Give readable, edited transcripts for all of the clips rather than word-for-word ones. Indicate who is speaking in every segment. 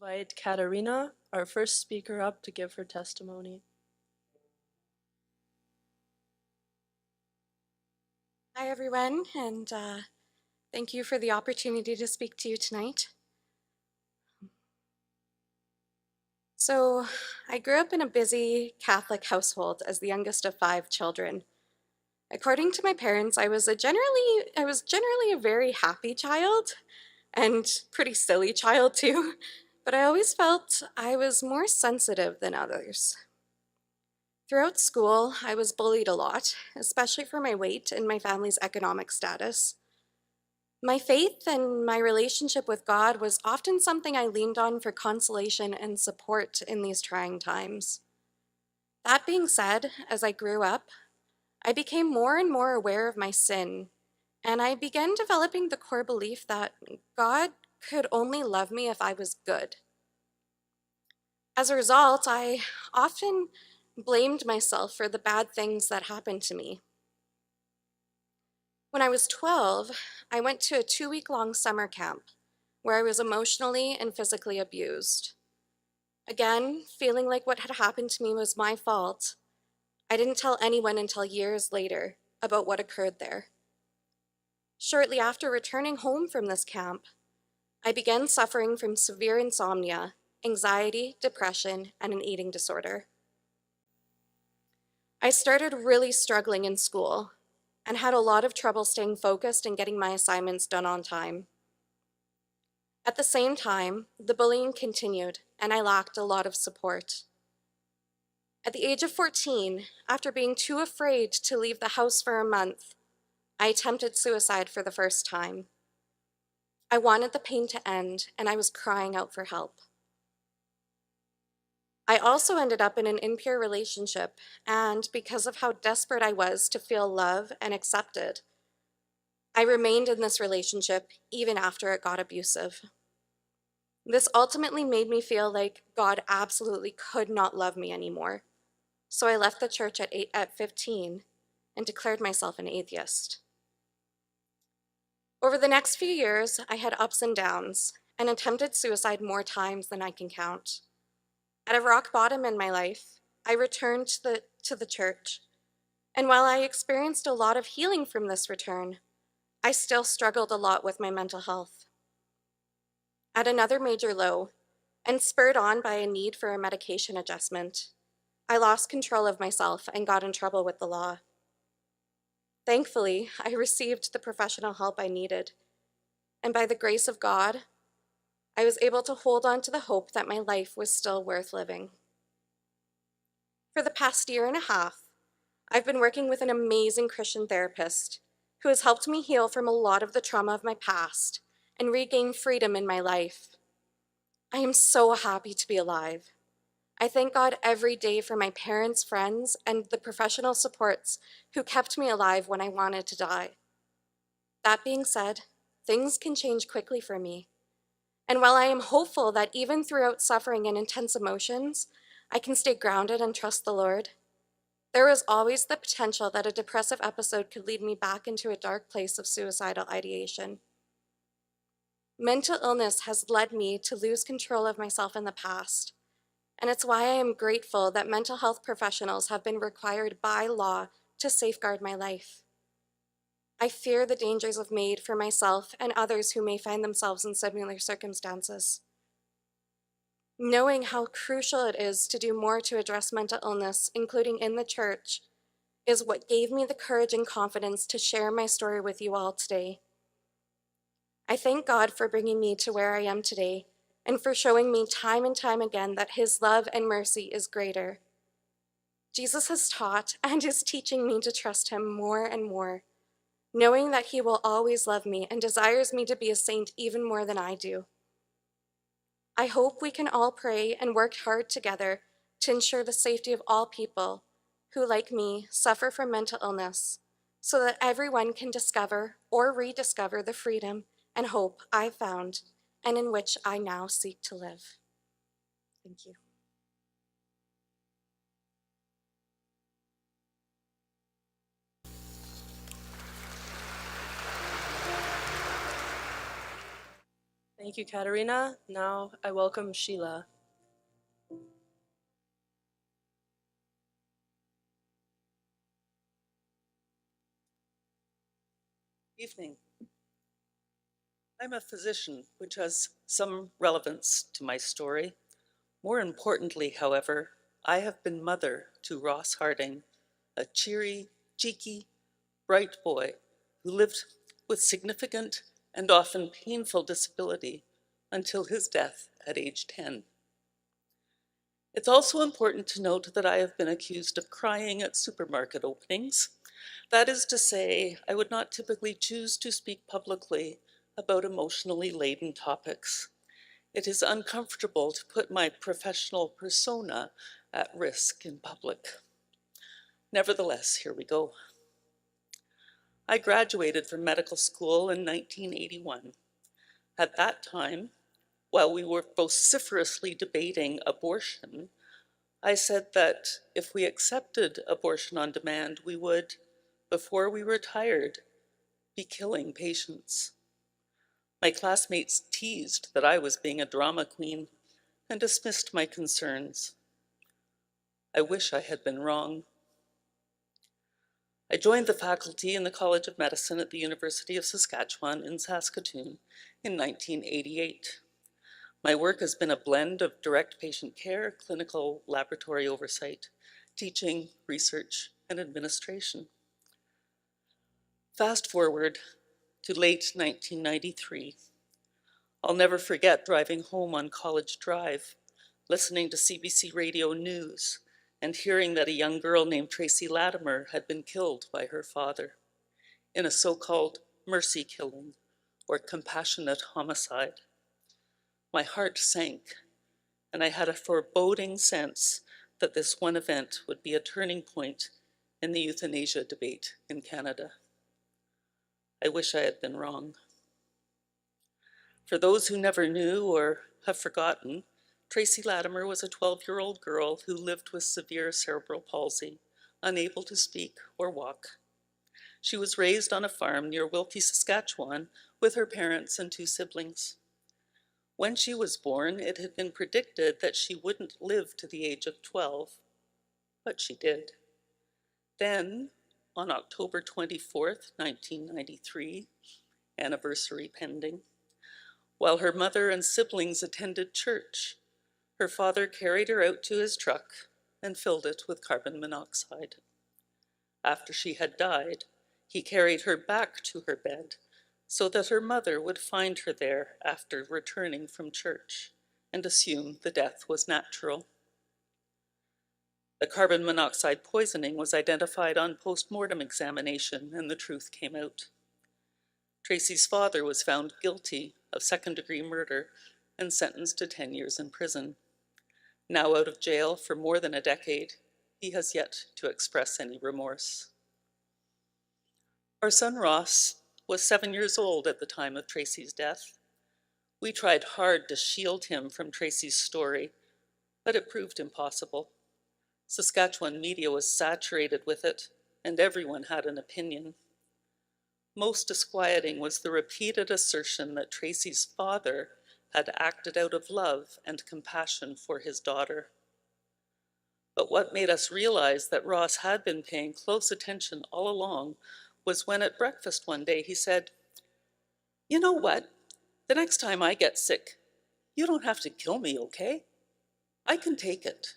Speaker 1: Invite Katarina, our first speaker, up to give her testimony.
Speaker 2: Hi, everyone, and thank you for the opportunity to speak to you tonight. So, I grew up in a busy Catholic household as the youngest of 5 children. According to my parents, I was generally a very happy child and pretty silly child too, but I always felt I was more sensitive than others. Throughout school, I was bullied a lot, especially for my weight and my family's economic status. My faith and my relationship with God was often something I leaned on for consolation and support in these trying times. That being said, as I grew up, I became more and more aware of my sin, and I began developing the core belief that God could only love me if I was good. As a result, I often blamed myself for the bad things that happened to me. When I was 12, I went to a 2-week-long summer camp where I was emotionally and physically abused. Again, feeling like what had happened to me was my fault, I didn't tell anyone until years later about what occurred there. Shortly after returning home from this camp, I began suffering from severe insomnia, anxiety, depression, and an eating disorder. I started really struggling in school and had a lot of trouble staying focused and getting my assignments done on time. At the same time, the bullying continued, and I lacked a lot of support. At the age of 14, after being too afraid to leave the house for a month, I attempted suicide for the first time. I wanted the pain to end, and I was crying out for help. I also ended up in an impure relationship, and because of how desperate I was to feel love and accepted, I remained in this relationship even after it got abusive. This ultimately made me feel like God absolutely could not love me anymore. So I left the church at 15 and declared myself an atheist. Over the next few years, I had ups and downs and attempted suicide more times than I can count. At a rock bottom in my life, I returned to the church, and while I experienced a lot of healing from this return, I still struggled a lot with my mental health. At another major low, and spurred on by a need for a medication adjustment, I lost control of myself and got in trouble with the law. Thankfully, I received the professional help I needed, and by the grace of God, I was able to hold on to the hope that my life was still worth living. For the past year and a half, I've been working with an amazing Christian therapist who has helped me heal from a lot of the trauma of my past and regain freedom in my life. I am so happy to be alive. I thank God every day for my parents, friends, and the professional supports who kept me alive when I wanted to die. That being said, things can change quickly for me. And while I am hopeful that even throughout suffering and intense emotions, I can stay grounded and trust the Lord, there is always the potential that a depressive episode could lead me back into a dark place of suicidal ideation. Mental illness has led me to lose control of myself in the past, and it's why I am grateful that mental health professionals have been required by law to safeguard my life. I fear the dangers of MAID for myself and others who may find themselves in similar circumstances. Knowing how crucial it is to do more to address mental illness, including in the church, is what gave me the courage and confidence to share my story with you all today. I thank God for bringing me to where I am today and for showing me time and time again that His love and mercy is greater. Jesus has taught and is teaching me to trust Him more and more, knowing that He will always love me and desires me to be a saint even more than I do. I hope we can all pray and work hard together to ensure the safety of all people who, like me, suffer from mental illness, so that everyone can discover or rediscover the freedom and hope I found and in which I now seek to live. Thank you.
Speaker 1: Thank Thank you, Katerina. Now I welcome Sheila.
Speaker 3: Evening. I'm a physician, which has some relevance to my story. More importantly, however, I have been mother to Ross Harding, a cheery, cheeky, bright boy who lived with significant and often painful disability until his death at age 10. It's also important to note that I have been accused of crying at supermarket openings. That is to say, I would not typically choose to speak publicly about emotionally laden topics. It is uncomfortable to put my professional persona at risk in public. Nevertheless, here we go. I graduated from medical school in 1981. At that time, while we were vociferously debating abortion, I said that if we accepted abortion on demand, we would, before we retired, be killing patients. My classmates teased that I was being a drama queen and dismissed my concerns. I wish I had been wrong. I joined the faculty in the College of Medicine at the University of Saskatchewan in Saskatoon in 1988. My work has been a blend of direct patient care, clinical laboratory oversight, teaching, research, and administration. Fast forward to late 1993. I'll never forget driving home on College Drive, listening to CBC Radio News, and hearing that a young girl named Tracy Latimer had been killed by her father in a so-called mercy killing or compassionate homicide. My heart sank, and I had a foreboding sense that this one event would be a turning point in the euthanasia debate in Canada. I wish I had been wrong. For those who never knew or have forgotten, Tracy Latimer was a 12-year-old girl who lived with severe cerebral palsy, unable to speak or walk. She was raised on a farm near Wilkie, Saskatchewan, with her parents and 2 siblings. When she was born, it had been predicted that she wouldn't live to the age of 12, but she did. Then, on October 24th, 1993, anniversary pending, while her mother and siblings attended church, her father carried her out to his truck and filled it with carbon monoxide. After she had died, he carried her back to her bed so that her mother would find her there after returning from church and assume the death was natural. The carbon monoxide poisoning was identified on post-mortem examination, and the truth came out. Tracy's father was found guilty of second-degree murder and sentenced to 10 years in prison. Now out of jail for more than a decade, he has yet to express any remorse. Our son Ross was 7 years old at the time of Tracy's death. We tried hard to shield him from Tracy's story, but it proved impossible. Saskatchewan media was saturated with it, and everyone had an opinion. Most disquieting was the repeated assertion that Tracy's father had acted out of love and compassion for his daughter. But what made us realize that Ross had been paying close attention all along was when at breakfast one day he said, "You know what? The next time I get sick, you don't have to kill me, okay? I can take it."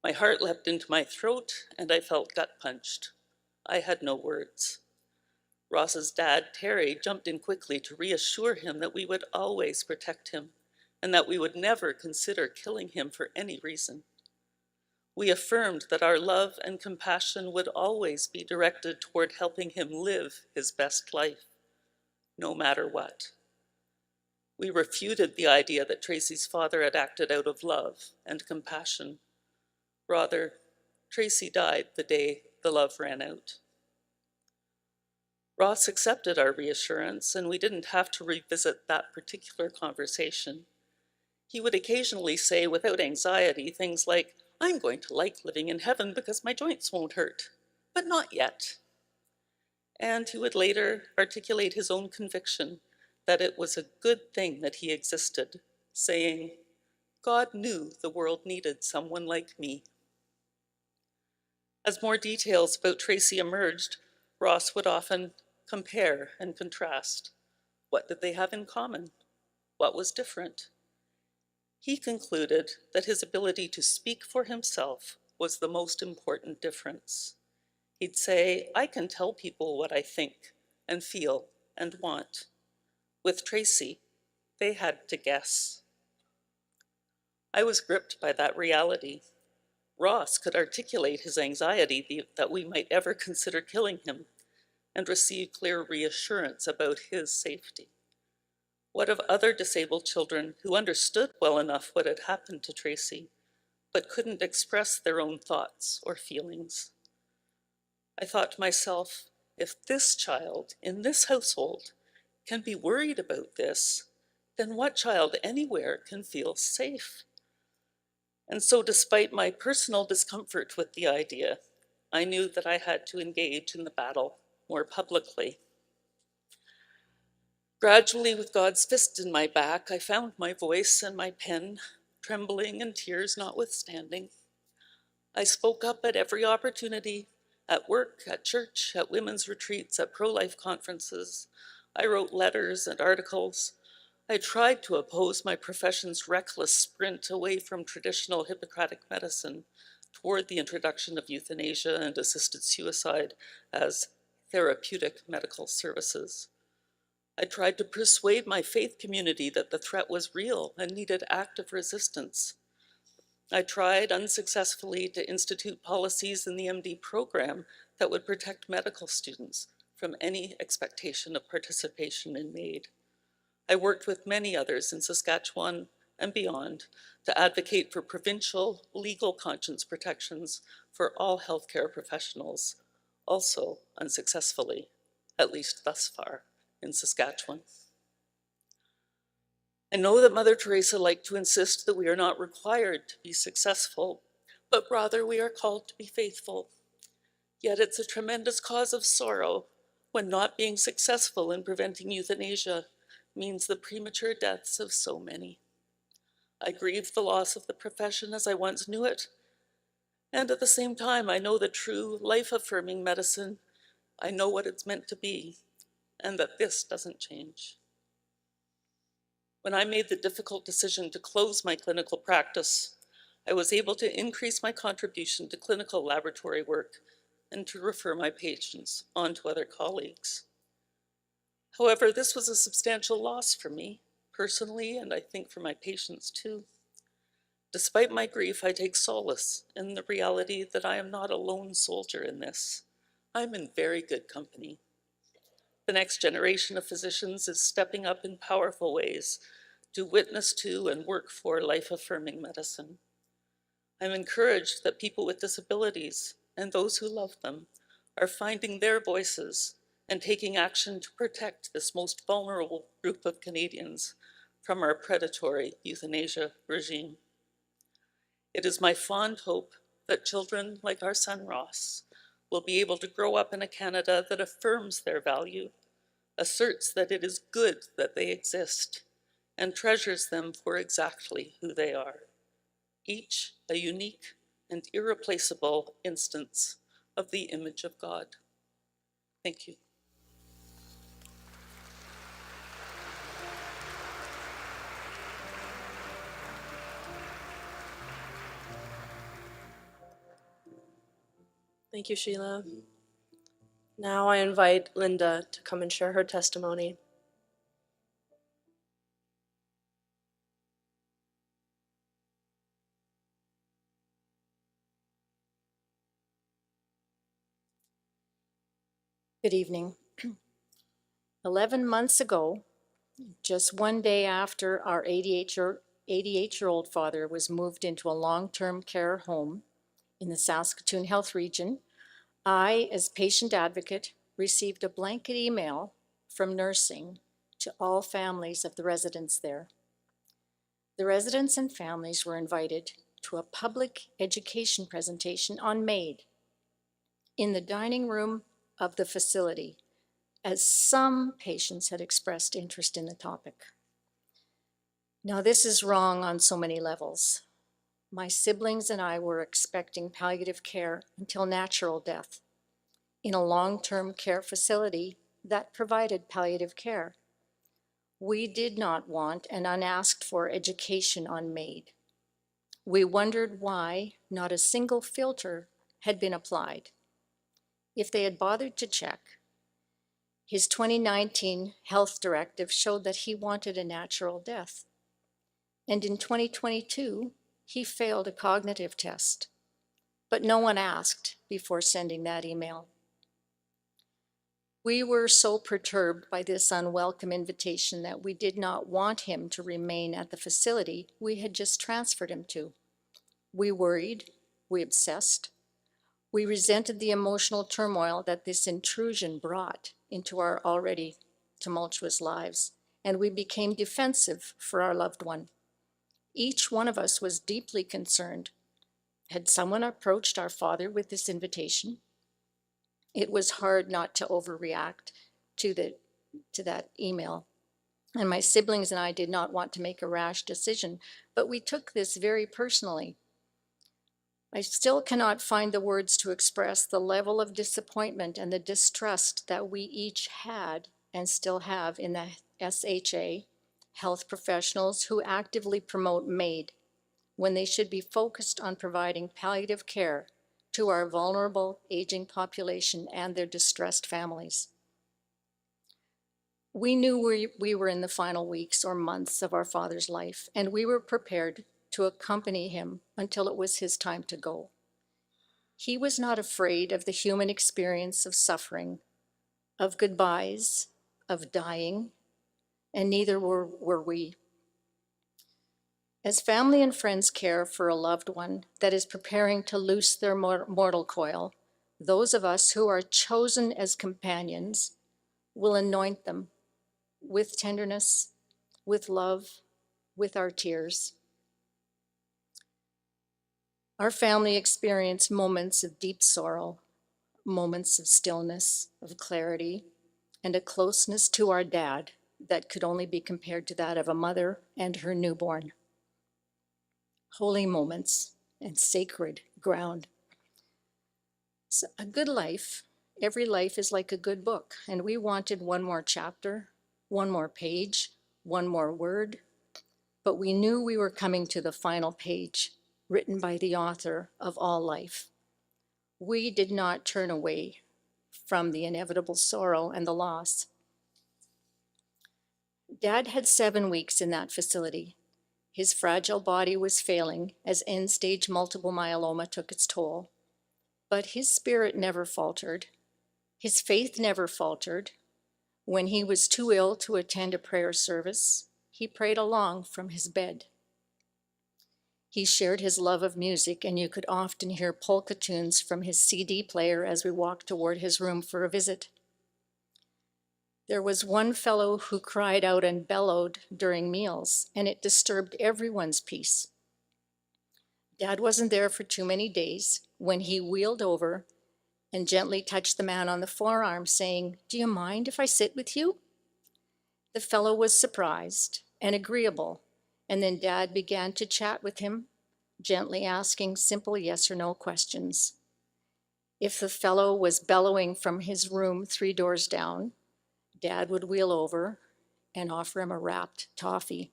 Speaker 3: My heart leapt into my throat and I felt gut punched. I had no words. Ross's dad, Terry, jumped in quickly to reassure him that we would always protect him and that we would never consider killing him for any reason. We affirmed that our love and compassion would always be directed toward helping him live his best life, no matter what. We refuted the idea that Tracy's father had acted out of love and compassion. Rather, Tracy died the day the love ran out. Ross accepted our reassurance, and we didn't have to revisit that particular conversation. He would occasionally say without anxiety things like, "I'm going to like living in heaven because my joints won't hurt, but not yet." And he would later articulate his own conviction that it was a good thing that he existed, saying, "God knew the world needed someone like me." As more details about Tracy emerged, Ross would often compare and contrast. What did they have in common? What was different? He concluded that his ability to speak for himself was the most important difference. He'd say, "I can tell people what I think and feel and want." With Tracy, they had to guess. I was gripped by that reality. Ross could articulate his anxiety that we might ever consider killing him and receive clear reassurance about his safety. What of other disabled children who understood well enough what had happened to Tracy, but couldn't express their own thoughts or feelings? I thought to myself, if this child in this household can be worried about this, then what child anywhere can feel safe? And so, despite my personal discomfort with the idea, I knew that I had to engage in the battle more publicly. Gradually, with God's fist in my back, I found my voice and my pen, trembling and tears notwithstanding. I spoke up at every opportunity, at work, at church, at women's retreats, at pro-life conferences. I wrote letters and articles. I tried to oppose my profession's reckless sprint away from traditional Hippocratic medicine toward the introduction of euthanasia and assisted suicide as therapeutic medical services. I tried to persuade my faith community that the threat was real and needed active resistance. I tried unsuccessfully to institute policies in the MD program that would protect medical students from any expectation of participation in MAID. I worked with many others in Saskatchewan and beyond to advocate for provincial legal conscience protections for all healthcare professionals, also unsuccessfully, at least thus far, in Saskatchewan. I know that Mother Teresa liked to insist that we are not required to be successful, but rather we are called to be faithful. Yet it's a tremendous cause of sorrow when not being successful in preventing euthanasia means the premature deaths of so many. I grieve the loss of the profession as I once knew it, and at the same time, I know the true life-affirming medicine. I know what it's meant to be, and that this doesn't change. When I made the difficult decision to close my clinical practice, I was able to increase my contribution to clinical laboratory work and to refer my patients on to other colleagues. However, this was a substantial loss for me, personally, and I think for my patients too. Despite my grief, I take solace in the reality that I am not a lone soldier in this. I'm in very good company. The next generation of physicians is stepping up in powerful ways to witness to and work for life-affirming medicine. I'm encouraged that people with disabilities and those who love them are finding their voices and taking action to protect this most vulnerable group of Canadians from our predatory euthanasia regime. It is my fond hope that children like our son Ross will be able to grow up in a Canada that affirms their value, asserts that it is good that they exist, and treasures them for exactly who they are, each a unique and irreplaceable instance of the image of God. Thank you.
Speaker 1: Thank you, Sheila. Now I invite Linda to come and share her testimony.
Speaker 4: Good evening. 11 months ago, just one day after our 88-year-old father was moved into a long-term care home in the Saskatoon Health Region, I, as patient advocate, received a blanket email from nursing to all families of the residents there. The residents and families were invited to a public education presentation on MAID in the dining room of the facility as some patients had expressed interest in the topic. Now, this is wrong on so many levels. My siblings and I were expecting palliative care until natural death in a long-term care facility that provided palliative care. We did not want an unasked for education on MAID. We wondered why not a single filter had been applied. If they had bothered to check, his 2019 health directive showed that he wanted a natural death. And in 2022, he failed a cognitive test. But no one asked before sending that email. We were so perturbed by this unwelcome invitation that we did not want him to remain at the facility we had just transferred him to. We worried, we obsessed, we resented the emotional turmoil that this intrusion brought into our already tumultuous lives, and we became defensive for our loved one. Each one of us was deeply concerned. Had someone approached our father with this invitation? It was hard not to overreact to that email. And my siblings and I did not want to make a rash decision, but we took this very personally. I still cannot find the words to express the level of disappointment and the distrust that we each had and still have in the SHA, health professionals who actively promote MAID when they should be focused on providing palliative care to our vulnerable aging population and their distressed families. We knew we were in the final weeks or months of our father's life, and we were prepared to accompany him until it was his time to go. He was not afraid of the human experience of suffering, of goodbyes, of dying, and neither were we. As family and friends care for a loved one that is preparing to loose their mortal coil, those of us who are chosen as companions will anoint them with tenderness, with love, with our tears. Our family experienced moments of deep sorrow, moments of stillness, of clarity, and a closeness to our dad that could only be compared to that of a mother and her newborn. Holy moments and sacred ground. So a good life, every life is like a good book, and we wanted one more chapter, one more page, one more word, but we knew we were coming to the final page, written by the author of all life. We did not turn away from the inevitable sorrow and the loss. Dad had 7 weeks in that facility. His fragile body was failing as end-stage multiple myeloma took its toll. But his spirit never faltered. His faith never faltered. When he was too ill to attend a prayer service, he prayed along from his bed. He shared his love of music, and you could often hear polka tunes from his CD player as we walked toward his room for a visit. There was one fellow who cried out and bellowed during meals, and it disturbed everyone's peace. Dad wasn't there for too many days when he wheeled over and gently touched the man on the forearm, saying, "Do you mind if I sit with you?" The fellow was surprised and agreeable, and then Dad began to chat with him, gently asking simple yes or no questions. If the fellow was bellowing from his room 3 doors down, Dad would wheel over and offer him a wrapped toffee,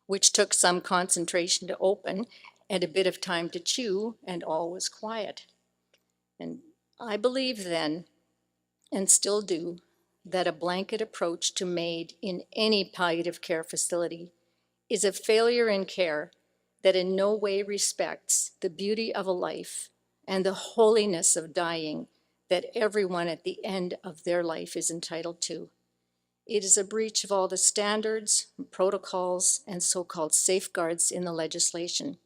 Speaker 4: which took some concentration to open and a bit of time to chew, and all was quiet. And I believe then, and still do, that a blanket approach to MAID in any palliative care facility is a failure in care that in no way respects the beauty of a life and the holiness of dying that everyone at the end of their life is entitled to. It is a breach of all the standards, protocols, and so-called safeguards in the legislation.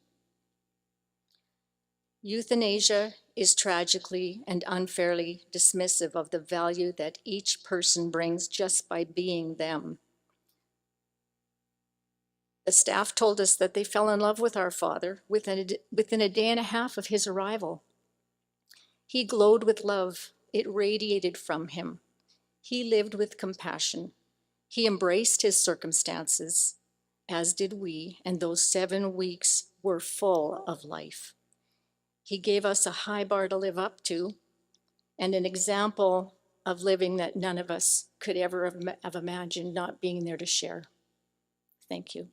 Speaker 4: Euthanasia is tragically and unfairly dismissive of the value that each person brings just by being them. The staff told us that they fell in love with our father within a day and a half of his arrival. He glowed with love. It radiated from him. He lived with compassion. He embraced his circumstances, as did we, and those 7 weeks were full of life. He gave us a high bar to live up to and an example of living that none of us could ever have imagined not being there to share. Thank you.